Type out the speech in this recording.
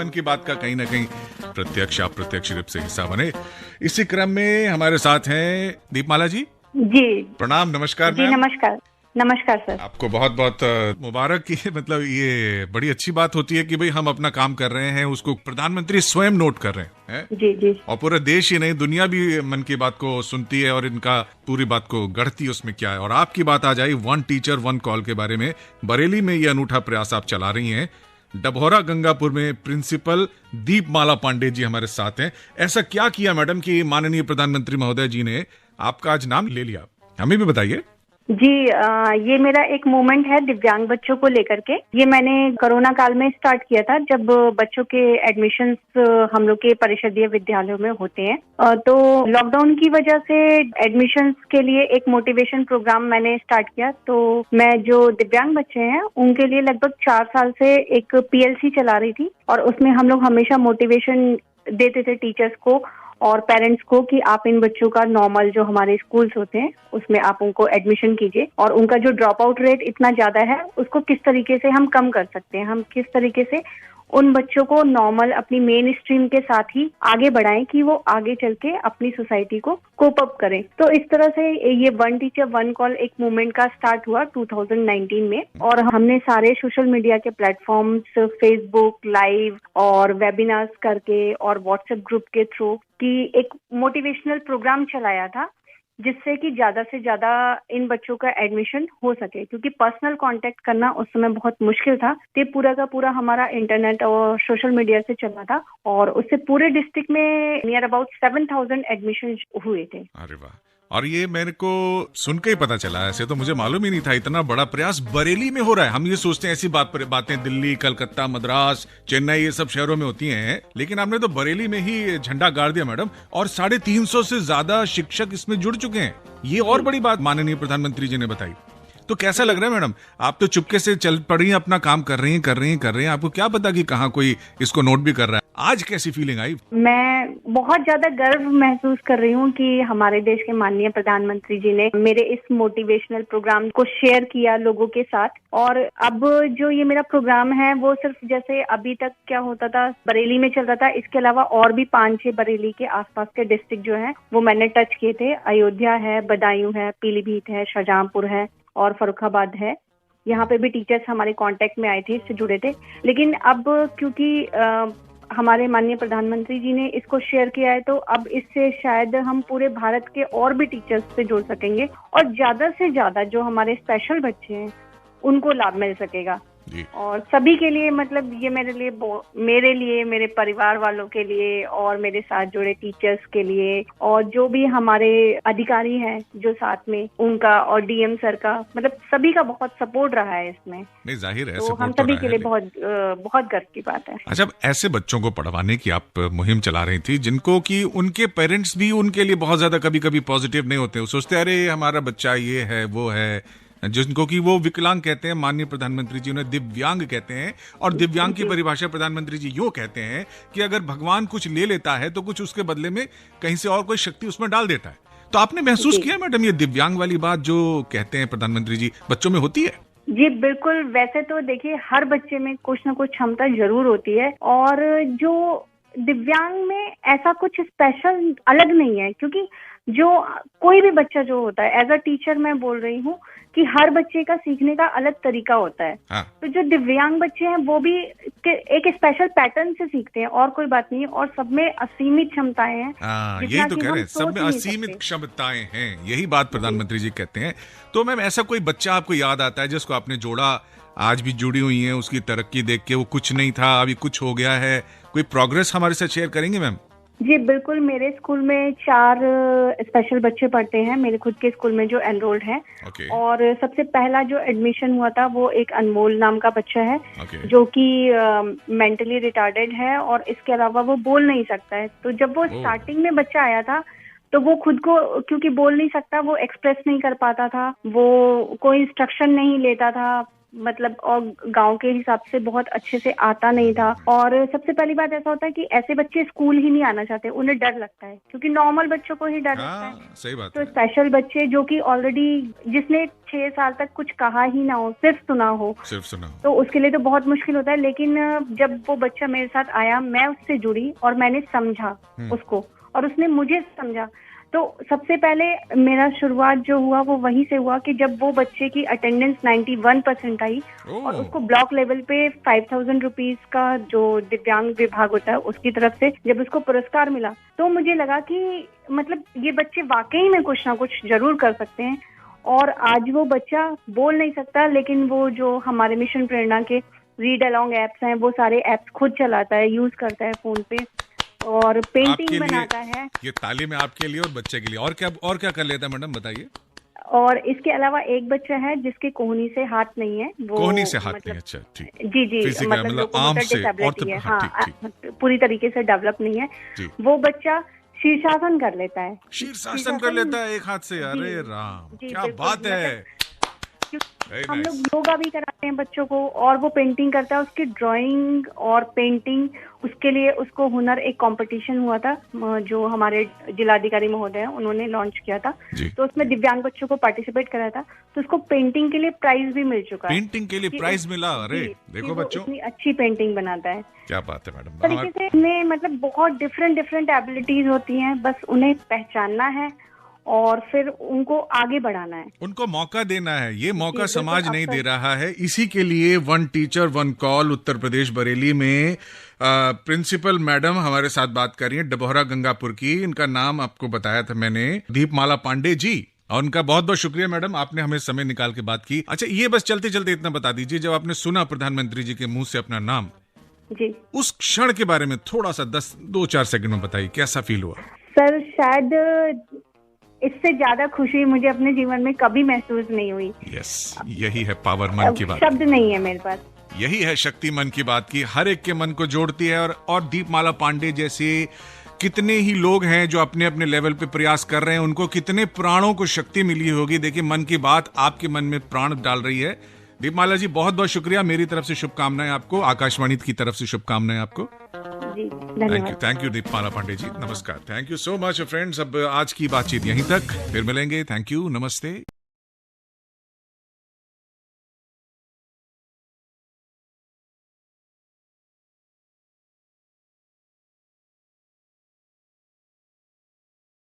मन की बात का कहीं ना कहीं प्रत्यक्ष अप्रत्यक्ष रूप से हिस्सा बने। इसी क्रम में हमारे साथ हैं दीपमाला जी। जी प्रणाम, नमस्कार जी। नमस्कार नमस्कार सर। आपको बहुत बहुत मुबारक की मतलब ये बड़ी अच्छी बात होती है कि भाई हम अपना काम कर रहे हैं, उसको प्रधानमंत्री स्वयं नोट कर रहे हैं। जी जी। और पूरा देश ही नहीं, दुनिया भी मन की बात को सुनती है और इनका पूरी बात को गढ़ती है उसमें क्या है। और आपकी बात आ जाए वन टीचर वन कॉल के बारे में। बरेली में ये अनूठा प्रयास आप चला रही हैं। डभौरा गंगापुर में प्रिंसिपल दीपमाला पांडे जी हमारे साथ हैं। ऐसा क्या किया मैडम कि माननीय प्रधानमंत्री महोदय जी ने आपका आज नाम ले लिया, हमें भी बताइए। जी ये मेरा एक मूवमेंट है दिव्यांग बच्चों को लेकर के। ये मैंने कोरोना काल में स्टार्ट किया था, जब बच्चों के एडमिशन्स हम लोग के परिषदीय विद्यालयों में होते हैं। तो लॉकडाउन की वजह से एडमिशन्स के लिए एक मोटिवेशन प्रोग्राम मैंने स्टार्ट किया। तो मैं जो दिव्यांग बच्चे हैं उनके लिए लगभग 4 साल से एक PLC चला रही थी, और उसमें हम लोग हमेशा मोटिवेशन देते थे टीचर्स को और पेरेंट्स को कि आप इन बच्चों का नॉर्मल जो हमारे स्कूल्स होते हैं उसमें आप उनको एडमिशन कीजिए, और उनका जो ड्रॉप आउट रेट इतना ज्यादा है उसको किस तरीके से हम कम कर सकते हैं, हम किस तरीके से उन बच्चों को नॉर्मल अपनी मेन स्ट्रीम के साथ ही आगे बढ़ाएं कि वो आगे चल के अपनी सोसाइटी को कोप अप करें। तो इस तरह से ये वन टीचर वन कॉल एक मूवमेंट का स्टार्ट हुआ 2019 में, और हमने सारे सोशल मीडिया के प्लेटफॉर्म्स, फेसबुक लाइव और वेबिनार्स करके और व्हाट्सएप ग्रुप के थ्रू की एक मोटिवेशनल प्रोग्राम चलाया था, जिससे कि ज्यादा से ज्यादा इन बच्चों का एडमिशन हो सके। क्योंकि पर्सनल कांटेक्ट करना उस समय बहुत मुश्किल था। तो पूरा का पूरा हमारा इंटरनेट और सोशल मीडिया से चला था, और उससे पूरे डिस्ट्रिक्ट में नियर अबाउट 7000 एडमिशन हुए थे। अरे वाह! और ये मेरे को सुन के ही पता चला, ऐसे तो मुझे मालूम ही नहीं था इतना बड़ा प्रयास बरेली में हो रहा है। हम ये सोचते हैं ऐसी बातें दिल्ली, कलकत्ता, मद्रास, चेन्नई ये सब शहरों में होती हैं, लेकिन आपने तो बरेली में ही झंडा गाड़ दिया मैडम। और 350 से ज्यादा शिक्षक इसमें जुड़ चुके हैं। ये और बड़ी बात माननीय प्रधानमंत्री जी ने बताई। तो कैसा लग रहा है मैडम? आप तो चुपके से चल पड़ी हैं, अपना काम कर रही हैं। आपको क्या पता कि कहाँ कोई इसको नोट भी कर रहा है। आज कैसी फीलिंग आई? मैं बहुत ज्यादा गर्व महसूस कर रही हूँ कि हमारे देश के माननीय प्रधानमंत्री जी ने मेरे इस मोटिवेशनल प्रोग्राम को शेयर किया लोगों के साथ। और अब जो ये मेरा प्रोग्राम है वो सिर्फ जैसे अभी तक क्या होता था बरेली में चल रहा था, इसके अलावा और भी 5-6 बरेली के आसपास के डिस्ट्रिक्ट जो है वो मैंने टच किए थे। अयोध्या है, बदायूं है, पीलीभीत है, शाहजहांपुर है और फर्रुखाबाद है। यहाँ पे भी टीचर्स हमारे कांटेक्ट में आए थे, इससे जुड़े थे। लेकिन अब क्योंकि हमारे माननीय प्रधानमंत्री जी ने इसको शेयर किया है, तो अब इससे शायद हम पूरे भारत के और भी टीचर्स से जुड़ सकेंगे, और ज्यादा से ज्यादा जो हमारे स्पेशल बच्चे हैं उनको लाभ मिल सकेगा। और सभी के लिए, मतलब ये मेरे लिए, मेरे परिवार वालों के लिए और मेरे साथ जुड़े टीचर्स के लिए, और जो भी हमारे अधिकारी हैं जो साथ में उनका, और DM सर का, मतलब सभी का बहुत सपोर्ट रहा है इसमें। नहीं, जाहिर है तो हम सभी के लिए बहुत गर्व की बात है। अच्छा, ऐसे बच्चों को पढ़वाने की आप मुहिम चला रही थी जिनको कि उनके पेरेंट्स भी उनके लिए बहुत ज्यादा कभी कभी पॉजिटिव नहीं होते। वो सोचते अरे हमारा बच्चा ये है वो है, जिनको कि वो विकलांग कहते हैं। माननीय प्रधानमंत्री जी उन्हें दिव्यांग कहते हैं। और दिव्यांग की परिभाषा प्रधानमंत्री जी यूं कहते हैं कि अगर भगवान कुछ ले लेता है तो कुछ उसके बदले में कहीं से और कोई शक्ति उसमें डाल देता है। तो आपने महसूस किया मैडम ये दिव्यांग वाली बात जो कहते हैं प्रधानमंत्री जी बच्चों में होती है? जी बिल्कुल। वैसे तो देखिए हर बच्चे में कुछ ना कुछ क्षमता जरूर होती है, और जो दिव्यांग में ऐसा कुछ स्पेशल अलग नहीं है। क्योंकि जो कोई भी बच्चा जो होता है, एज अ टीचर मैं बोल रही हूँ कि हर बच्चे का सीखने का अलग तरीका होता है। हाँ। तो जो दिव्यांग बच्चे हैं वो भी एक स्पेशल पैटर्न से सीखते हैं, और कोई बात नहीं है। और सब में असीमित क्षमताएं हैं। यही तो कह रहे हैं, सब में असीमित क्षमताएं हैं, यही बात प्रधानमंत्री जी कहते हैं। तो मैम ऐसा कोई बच्चा आपको याद आता है जिसको आपने जोड़ा, आज भी जुड़ी हुई है, उसकी तरक्की देख के वो कुछ नहीं था अभी कुछ हो गया है, कोई प्रोग्रेस हमारे साथ शेयर करेंगे मैम? जी बिल्कुल। मेरे स्कूल में 4 स्पेशल बच्चे पढ़ते हैं, मेरे खुद के स्कूल में जो एनरोल्ड हैं। और सबसे पहला जो एडमिशन हुआ था वो एक अनमोल नाम का बच्चा है, जो कि मेंटली रिटार्डेड है, और इसके अलावा वो बोल नहीं सकता है। तो जब वो स्टार्टिंग में बच्चा आया था तो वो खुद को, क्योंकि बोल नहीं सकता, वो एक्सप्रेस नहीं कर पाता था, वो कोई इंस्ट्रक्शन नहीं लेता था, मतलब और गांव के हिसाब से बहुत अच्छे से आता नहीं था। और सबसे पहली बात ऐसा होता है कि ऐसे बच्चे स्कूल ही नहीं आना चाहते, उन्हें डर लगता है, क्योंकि नॉर्मल बच्चों को ही डर लगता है। सही बात तो है। स्पेशल बच्चे जो कि ऑलरेडी जिसने 6 साल तक कुछ कहा ही ना हो, सिर्फ सुना हो, तो उसके लिए तो बहुत मुश्किल होता है। लेकिन जब वो बच्चा मेरे साथ आया, मैं उससे जुड़ी और मैंने समझा उसको, और उसने मुझे समझा। तो सबसे पहले मेरा शुरुआत जो हुआ वो वहीं से हुआ कि जब वो बच्चे की अटेंडेंस 91% आई और उसको ब्लॉक लेवल पे 5,000 रुपीज का जो दिव्यांग विभाग होता है उसकी तरफ से जब उसको पुरस्कार मिला, तो मुझे लगा कि मतलब ये बच्चे वाकई में कुछ ना कुछ जरूर कर सकते हैं। और आज वो बच्चा बोल नहीं सकता, लेकिन वो जो हमारे मिशन प्रेरणा के रीड अलोंग एप्स हैं, वो सारे एप्स खुद चलाता है, यूज करता है फोन पे, और पेंटिंग बनाता है। ये तालीम है आपके लिए और बच्चे के लिए। और क्या कर लेता है मैडम, बताइए। और इसके अलावा एक बच्चा है जिसके कोहनी से हाथ नहीं है, वो कोहनी से हाथ नहीं, अच्छा ठीक। जी, मतलब आर्म से डिसेबिलिटी है, हाँ, पूरी तरीके से डेवलप नहीं है। वो बच्चा शीर्षासन कर लेता है। शीर्षासन कर लेता है एक हाथ से, अरे राम, क्या बात है। हम लोग योगा भी कराते हैं बच्चों को, और वो पेंटिंग करता है। उसकी ड्राइंग और पेंटिंग, उसके लिए उसको हुनर एक कंपटीशन हुआ था जो हमारे जिलाधिकारी महोदय हैं उन्होंने लॉन्च किया था, तो उसमें दिव्यांग बच्चों को पार्टिसिपेट कराया था। तो उसको पेंटिंग के लिए प्राइज भी मिल चुका है। पेंटिंग के लिए प्राइज मिला, अरे देखो बच्चों, इतनी अच्छी पेंटिंग बनाता है। क्या बात है मैडम। तरीके से इनमें मतलब बहुत डिफरेंट एबिलिटीज होती हैं, बस उन्हें पहचानना है और फिर उनको आगे बढ़ाना है, उनको मौका देना है। ये मौका समाज नहीं दे रहा है। इसी के लिए one teacher one call Uttar Pradesh Bareilly में प्रिंसिपल मैडम हमारे साथ बात कर रही है, डबोहरा गंगापुर की। इनका नाम आपको बताया था मैंने, दीपमाला पांडे जी, और उनका बहुत बहुत शुक्रिया मैडम, आपने हमें समय निकाल के बात की। अच्छा, ये बस चलते चलते इतना बता दीजिए, जब आपने सुना प्रधानमंत्री जी के मुंह से अपना नाम जी, उस क्षण के बारे में थोड़ा सा 2-4 सेकंड में बताइए, कैसा फील हुआ? सर, शायद इससे ज्यादा खुशी मुझे अपने जीवन में कभी महसूस नहीं हुई। यस, यही है पावर मन की बात। शब्द नहीं है मेरे पास। यही है शक्ति मन की बात की, हर एक के मन को जोड़ती है। और दीपमाला पांडे जैसे कितने ही लोग हैं जो अपने अपने लेवल पे प्रयास कर रहे हैं, उनको कितने प्राणों को शक्ति मिली होगी। देखिए, मन की बात आपके मन में प्राण डाल रही है। दीपमाला जी, बहुत बहुत शुक्रिया। मेरी तरफ से शुभकामनाएं आपको, आकाशवाणी की तरफ से शुभकामनाएं आपको। थैंक यू दीपमाला पांडे जी, नमस्कार। Thank you so much friends. अब आज की बातचीत यहीं तक, फिर मिलेंगे। थैंक यू, नमस्ते।